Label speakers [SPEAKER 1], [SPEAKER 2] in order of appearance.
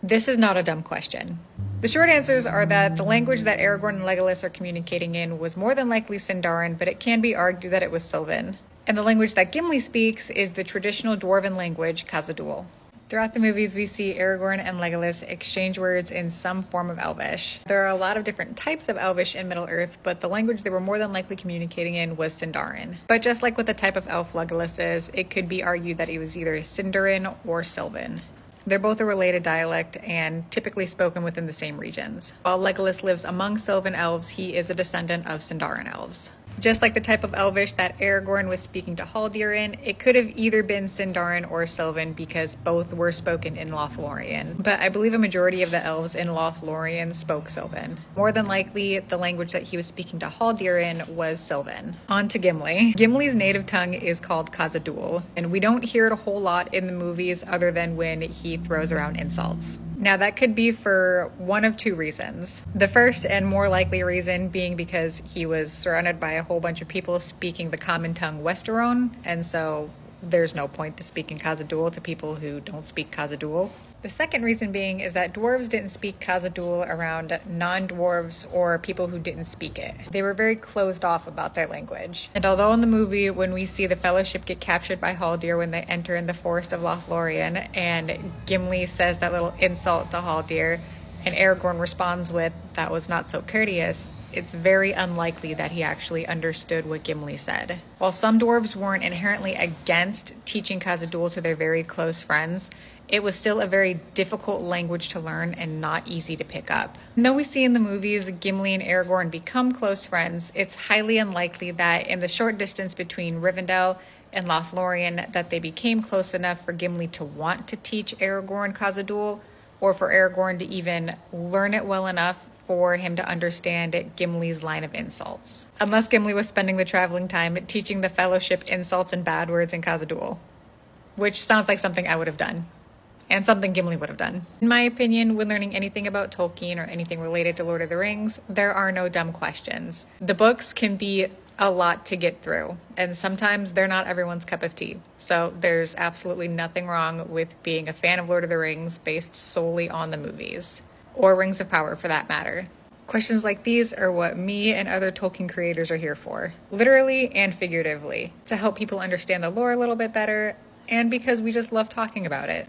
[SPEAKER 1] This is not a dumb question. The short answers are that the language that Aragorn and Legolas are communicating in was more than likely Sindarin, but it can be argued that it was Sylvan. And the language that Gimli speaks is the traditional dwarven language, Khazad-dûl. Throughout the movies, we see Aragorn and Legolas exchange words in some form of Elvish. There are a lot of different types of Elvish in Middle-earth, but the language they were more than likely communicating in was Sindarin. But just like with the type of elf Legolas is, it could be argued that it was either Sindarin or Sylvan. They're both a related dialect and typically spoken within the same regions. While Legolas lives among Sylvan elves, he is a descendant of Sindarin elves. Just like the type of Elvish that Aragorn was speaking to Haldir in, it could have either been Sindarin or Sylvan because both were spoken in Lothlorien. But I believe a majority of the elves in Lothlorien spoke Sylvan. More than likely, the language that he was speaking to Haldir in was Sylvan. On to Gimli. Gimli's native tongue is called Khazad-dûl, and we don't hear it a whole lot in the movies other than when he throws around insults. Now that could be for one of two reasons. The first and more likely reason being because he was surrounded by a whole bunch of people speaking the common tongue Westeron, and so there's no point to speaking Khazad-dûl to people who don't speak Khazad-dûl. The second reason being is that dwarves didn't speak Khazad-dûl around non-dwarves or people who didn't speak it. They were very closed off about their language. And although in the movie, when we see the Fellowship get captured by Haldir when they enter in the forest of Lothlorien, and Gimli says that little insult to Haldir, and Aragorn responds with, "That was not so courteous," it's very unlikely that he actually understood what Gimli said. While some dwarves weren't inherently against teaching Khazad-dûl to their very close friends, it was still a very difficult language to learn and not easy to pick up. And though we see in the movies Gimli and Aragorn become close friends, it's highly unlikely that in the short distance between Rivendell and Lothlorien that they became close enough for Gimli to want to teach Aragorn Khazad-dûl, or for Aragorn to even learn it well enough for him to understand Gimli's line of insults. Unless Gimli was spending the traveling time teaching the Fellowship insults and bad words in Khazad-dûl, which sounds like something I would have done. And something Gimli would have done. In my opinion, when learning anything about Tolkien or anything related to Lord of the Rings, there are no dumb questions. The books can be a lot to get through, and sometimes they're not everyone's cup of tea. So there's absolutely nothing wrong with being a fan of Lord of the Rings based solely on the movies, or Rings of Power for that matter. Questions like these are what me and other Tolkien creators are here for, literally and figuratively, to help people understand the lore a little bit better, and because we just love talking about it.